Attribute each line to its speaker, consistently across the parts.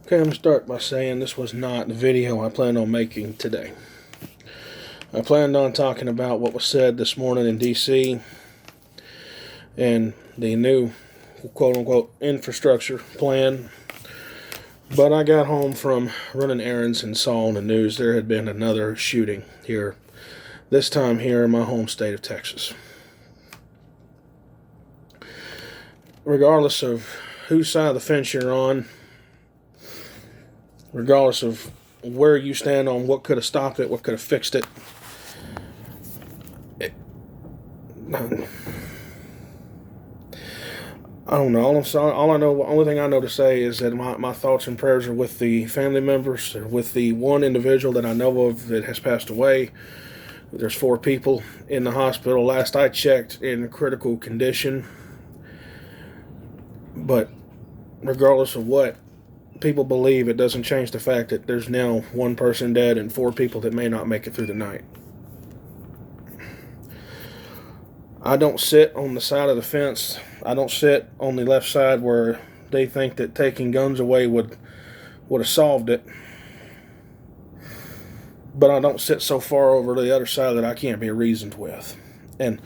Speaker 1: Okay, I'm going to start by saying this was not the video I planned on making today. I planned on talking about what was said this morning in D.C. and the new quote-unquote infrastructure plan. But I got home from running errands and saw on the news there had been another shooting here, this time here in my home state of Texas. Regardless of whose side of the fence you're on, regardless of where you stand on what could have stopped it, what could have fixed it, I don't know. Only thing I know to say is that my thoughts and prayers are with the family members, with the one individual that I know of that has passed away. There's 4 people in the hospital. Last I checked, in critical condition. But regardless of what people believe, it doesn't change the fact that there's now 1 person dead and 4 people that may not make it through the night. I don't sit on the side of the fence. I don't sit on the left side where they think that taking guns away would have solved it. But I don't sit so far over to the other side that I can't be reasoned with. And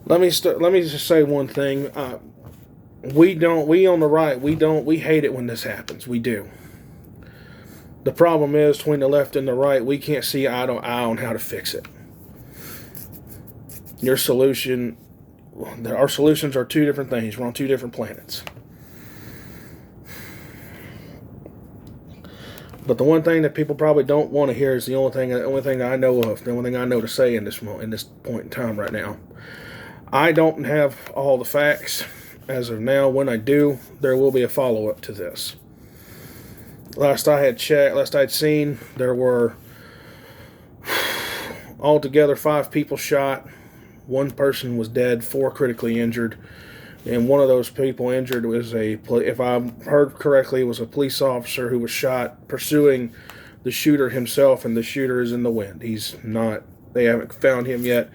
Speaker 1: let me just say one thing. We on the right, we hate it when this happens. We do. The problem is, between the left and the right, we can't see eye to eye on how to fix it. Our solutions are 2 different things. We're on 2 different planets. But the one thing that people probably don't want to hear is the only thing I know of, the only thing I know to say in this point in time right now. I don't have all the facts as of now. When I do, there will be a follow-up to this. Last I had seen, there were altogether 5 people shot. 1 person was dead, 4 critically injured, and one of those people injured was if I heard correctly, was a police officer who was shot pursuing the shooter himself, and the shooter is in the wind. He's not. They haven't found him yet.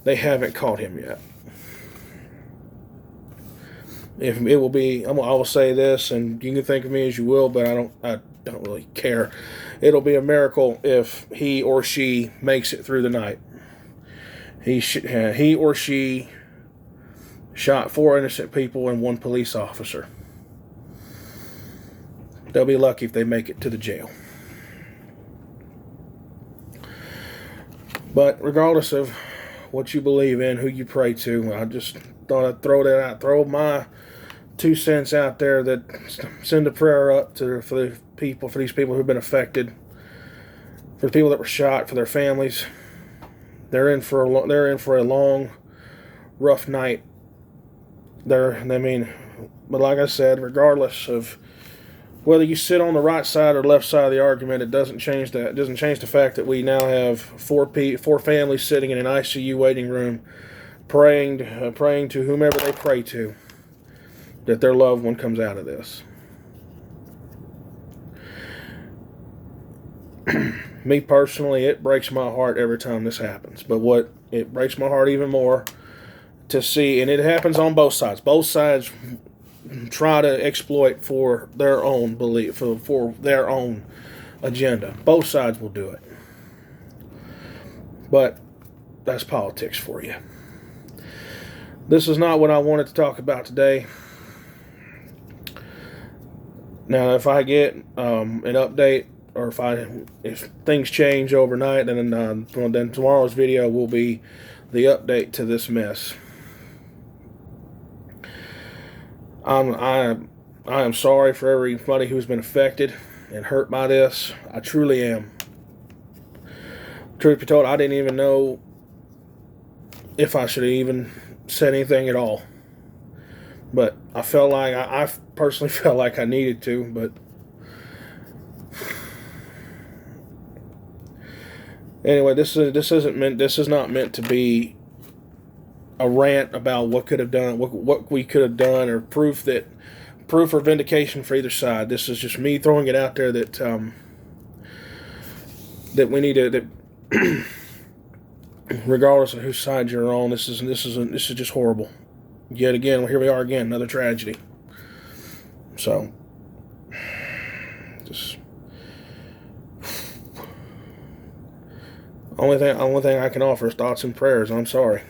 Speaker 1: They haven't caught him yet. If it will be, I will say this, and you can think of me as you will, but I don't really care. It'll be a miracle if he or she makes it through the night. He or she shot 4 innocent people and 1 police officer. They'll be lucky if they make it to the jail. But regardless of what you believe in, who you pray to, I just thought I'd throw that out, throw my 2 cents out there, that send a prayer up for these people who've been affected, for the people that were shot, for their families. They're in for a long, rough night. But like I said, regardless of whether you sit on the right side or left side of the argument, it doesn't change the fact that we now have 4 families sitting in an ICU waiting room, praying to whomever they pray to, that their loved one comes out of this. Me personally, it breaks my heart every time this happens. But it breaks my heart even more to see, and it happens on both sides. Both sides try to exploit for their own belief, for their own agenda. Both sides will do it. But that's politics for you. This is not what I wanted to talk about today. Now, if I get an update, or if things change overnight, then tomorrow's video will be the update to this mess. I am sorry for everybody who's been affected and hurt by this. I truly am. Truth be told, I didn't even know if I should have even said anything at all. But I personally felt like I needed to, but anyway, this is not meant to be a rant about what we could have done, or proof or vindication for either side. This is just me throwing it out there that we need to, regardless of whose side you're on, this is just horrible. Yet again, here we are again, another tragedy. So Just only thing I can offer is thoughts and prayers. I'm sorry.